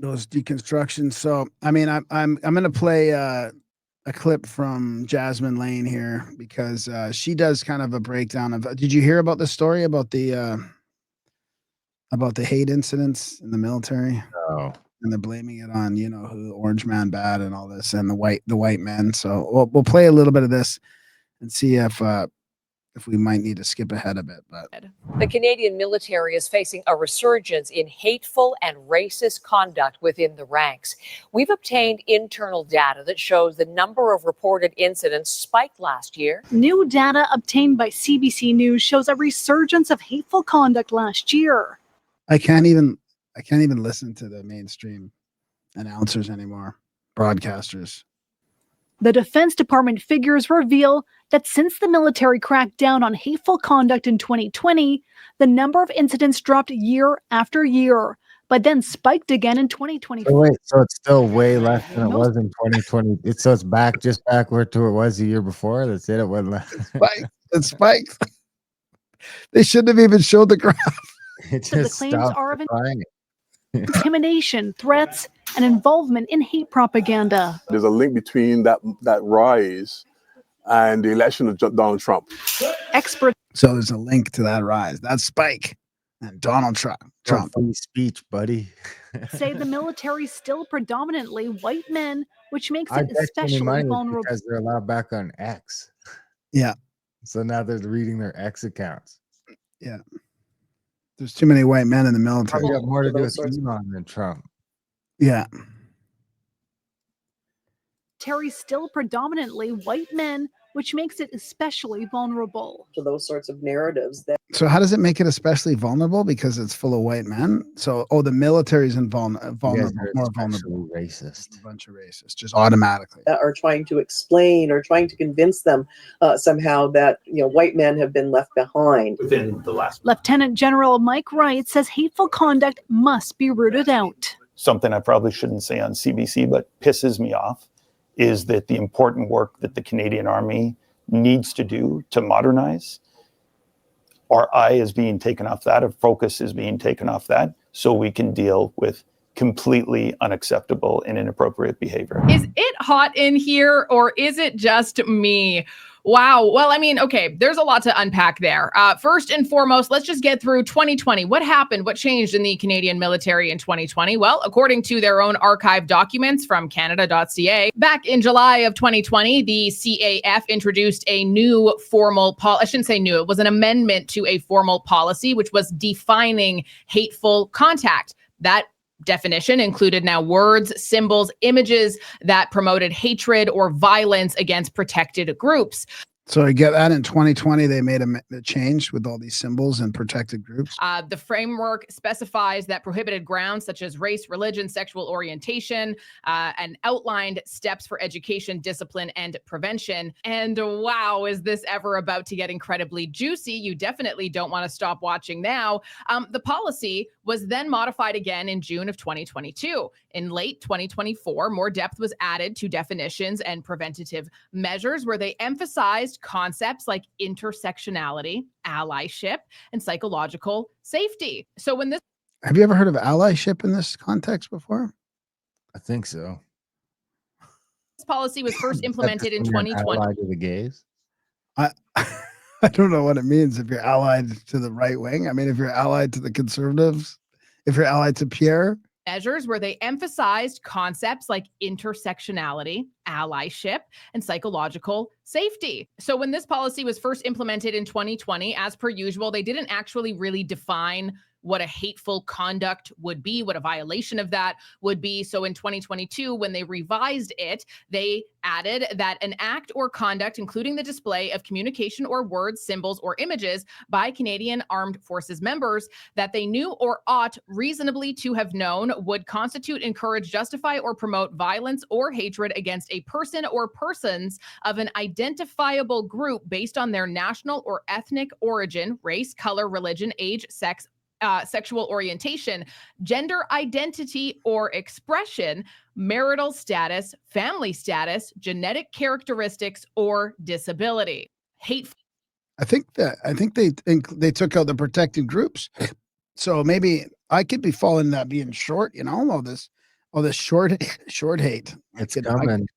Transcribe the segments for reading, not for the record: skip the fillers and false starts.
those deconstructions. So, I mean, I'm going to play a clip from Jasmine Lane here because she does kind of a breakdown of. Did you hear about the story about the hate incidents in the military? Oh, And they're blaming it on who the orange man bad and all this and the white men. So we'll play a little bit of this and see if we might need to skip ahead a bit. But the Canadian military is facing a resurgence in hateful and racist conduct within the ranks. We've obtained internal data that shows the number of reported incidents spiked last year. New data obtained by CBC News shows a resurgence of hateful conduct last year. I can't even listen to the mainstream announcers anymore, broadcasters. The Defense Department figures reveal that since the military cracked down on hateful conduct in 2020, the number of incidents dropped year after year, but then spiked again in 2024. So wait, so it's still way less than it was in 2020. It's back where to it was the year before. That's it. It went less. It spiked. They shouldn't have even showed the graph. It The just claims stopped are of declining. intimidation, threats, and involvement in hate propaganda. There's a link between that rise and the election of Donald Trump. Experts So there's a link to that rise, that spike, and Donald Trump. Free speech, buddy. say the military is still predominantly white men, which makes I it bet you especially money it's vulnerable. because they're allowed back on X. Yeah. So now they're reading their X accounts. Yeah. There's too many white men in the military. Probably got more to do with Elon than Trump. Yeah. Military still predominantly white men, which makes it especially vulnerable to those sorts of narratives. So how does it make it especially vulnerable? Because it's full of white men. So, the military's vulnerable, more vulnerable. Racist. A bunch of racists, just automatically. Are trying to explain or trying to convince them somehow that white men have been left behind. Within the last, Lieutenant General Mike Wright says hateful conduct must be rooted out. something I probably shouldn't say on CBC, but pisses me off, is that the important work that the Canadian Army needs to do to modernize, our eye is being taken off that, our focus is being taken off that, so we can deal with completely unacceptable and inappropriate behavior. Is it hot in here or is it just me? Wow. Well, I mean, okay, there's a lot to unpack there. First and foremost, let's just get through 2020. What happened? What changed in the Canadian military in 2020? Well, according to their own archive documents from Canada.ca, back in July of 2020, the CAF introduced a new formal I shouldn't say new, it was an amendment to a formal policy, which was defining hateful contact. That definition included now words, symbols, images that promoted hatred or violence against protected groups. So I get that in 2020, they made a change with all these symbols and protected groups. The framework specifies that prohibited grounds such as race, religion, sexual orientation, and outlined steps for education, discipline, and prevention. And wow, is this ever about to get incredibly juicy? You definitely don't want to stop watching now. The policy was then modified again in June of 2022. In late 2024, more depth was added to definitions and preventative measures where they emphasized concepts like intersectionality, allyship, and psychological safety. So when this Have you ever heard of allyship in this context before? I think so. policy was first implemented in 2020. Allied to the gays? I don't know what it means if you're allied to the right wing. I mean, if you're allied to the conservatives, if you're allied to Pierre. Measures where they emphasized concepts like intersectionality, allyship, and psychological safety. So when this policy was first implemented in 2020, as per usual, they didn't actually really define what a hateful conduct would be, what a violation of that would be. So in 2022, when they revised it, they added that an act or conduct, including the display of communication or words, symbols, or images by Canadian Armed Forces members that they knew or ought reasonably to have known would constitute, encourage, justify, or promote violence or hatred against a person or persons of an identifiable group based on their national or ethnic origin, race, color, religion, age, sex, sexual orientation, gender identity or expression, marital status, family status, genetic characteristics, or disability. Hateful. I think they took out the protected groups. So maybe I could be falling that being short, all this. Oh, the short hate. It's coming.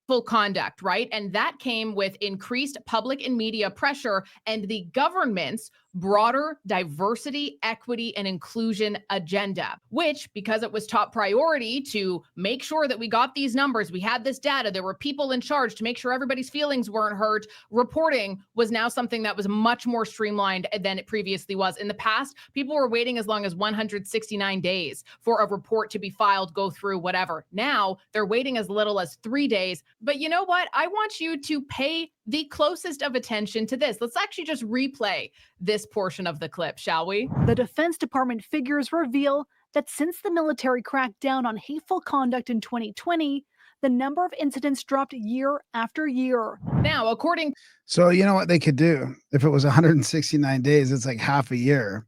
Full conduct, right? And that came with increased public and media pressure and the government's broader diversity, equity, and inclusion agenda, which, because it was top priority to make sure that we got these numbers, we had this data, there were people in charge to make sure everybody's feelings weren't hurt, reporting was now something that was much more streamlined than it previously was. In the past, people were waiting as long as 169 days for a report to be filed, go through, whatever. Now, they're waiting as little as 3 days. But you know what? I want you to pay the closest of attention to this. Let's actually just replay this portion of the clip, shall we? The Defense Department figures reveal that since the military cracked down on hateful conduct in 2020, the number of incidents dropped year after year. Now, according So you know what they could do? If it was 169 days, it's like half a year.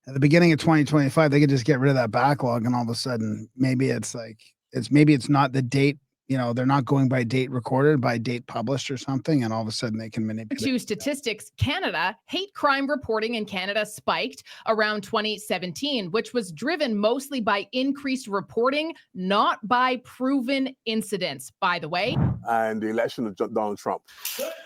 At the beginning of 2025, they could just get rid of that backlog, and all of a sudden, maybe it's not the date. You know, they're not going by date recorded, by date published or something, and all of a sudden they can manipulate. to statistics Canada, hate crime reporting in Canada spiked around 2017, which was driven mostly by increased reporting, not by proven incidents, by the way. And the election of Donald Trump.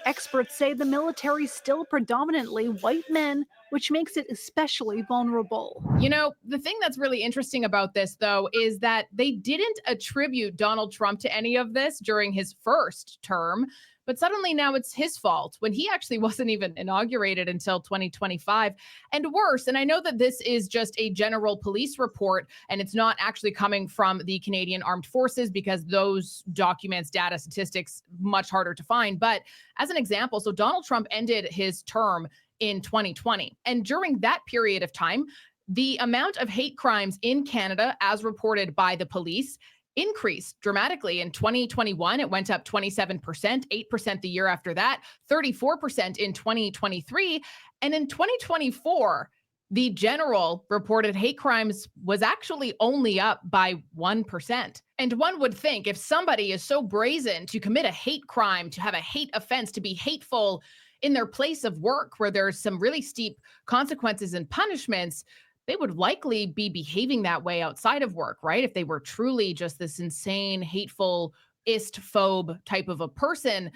Experts say the military is still predominantly white men, which makes it especially vulnerable. You know, the thing that's really interesting about this, though, is that they didn't attribute Donald Trump to any of this during his first term, but suddenly now it's his fault when he actually wasn't even inaugurated until 2025. And worse, and I know that this is just a general police report and it's not actually coming from the Canadian Armed Forces because those documents, data, statistics, much harder to find. But as an example, so Donald Trump ended his term in 2020. And during that period of time, the amount of hate crimes in Canada, as reported by the police, increased dramatically. In 2021, it went up 27%, 8% the year after that, 34% in 2023. And in 2024, the general reported hate crimes was actually only up by 1%. And one would think if somebody is so brazen to commit a hate crime, to have a hate offense, to be hateful in their place of work where there's some really steep consequences and punishments, they would likely be behaving that way outside of work, right? If they were truly just this insane, hateful, istphobe type of a person.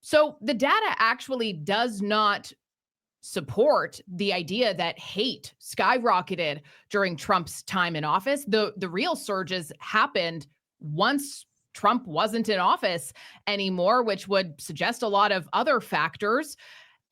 So the data actually does not support the idea that hate skyrocketed during Trump's time in office. The real surges happened once Trump wasn't in office anymore, which would suggest a lot of other factors.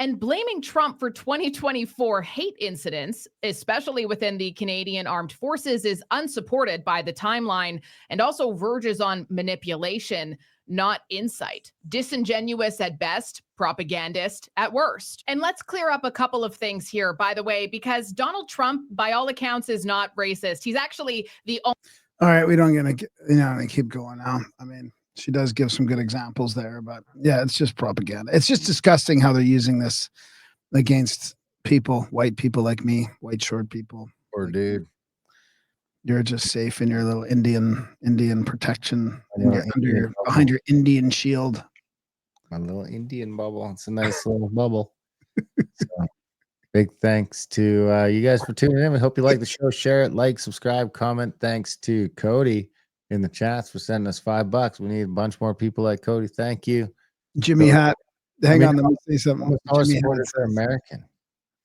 And blaming Trump for 2024 hate incidents, especially within the Canadian Armed Forces, is unsupported by the timeline and also verges on manipulation, not insight. Disingenuous at best, propagandist at worst. And let's clear up a couple of things here, by the way, because Donald Trump, by all accounts, is not racist. He's actually the only. All right, we don't gonna keep going now. I mean, she does give some good examples there, but yeah, it's just propaganda. It's just disgusting how they're using this against people, white people like me, white short people. Poor dude. You're just safe in your little Indian protection Indian behind your Indian shield. My little Indian bubble. It's a nice little bubble. So, big thanks to you guys for tuning in. We hope you like the show. Share it, like, subscribe, comment. Thanks to Cody in the chats for sending us $5. We need a bunch more people like Cody. Thank you. Jimmy Hat. Hang on, let me say something. Most of our supporters are American.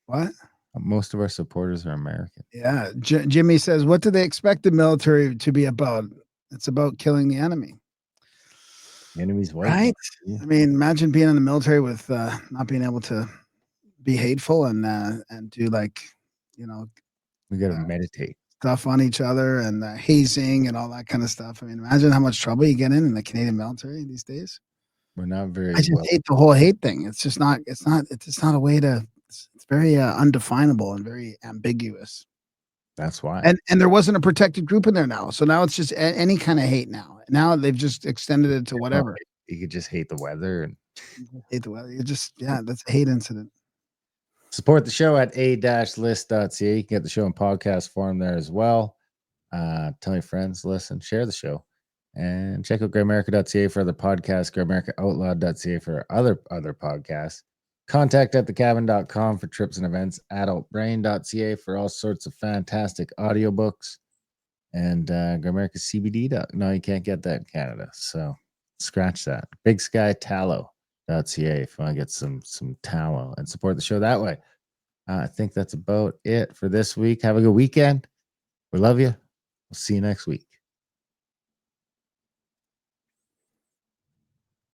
What? Most of our supporters are American. Yeah. Jimmy says, what do they expect the military to be about? It's about killing the enemy. The enemy's white. Right? I mean, imagine being in the military with not being able to be hateful and do we got to meditate stuff on each other and hazing and all that kind of stuff. I mean, imagine how much trouble you get in the Canadian military these days. We're not very. I just hate the whole hate thing. It's just not. It's not a way to. It's very undefinable and very ambiguous. That's why. And there wasn't a protected group in there now, so now it's just any kind of hate. Now they've just extended it to whatever. You could just hate the weather and hate the weather. You just that's a hate incident. Support the show at a-list.ca. You can get the show in podcast form there as well. Tell your friends, listen, share the show. And check out grimerica.ca for other podcasts, grimericaoutlawed.ca for other podcasts. Contact at thecabin.com for trips and events, adultbrain.ca for all sorts of fantastic audiobooks. And Grimerica CBD. No, you can't get that in Canada. So scratch that. Big Sky Tallow.ca if you want to get some tallow and support the show that way. I think that's about it for this week. Have a good weekend. We love you. We'll see you next week.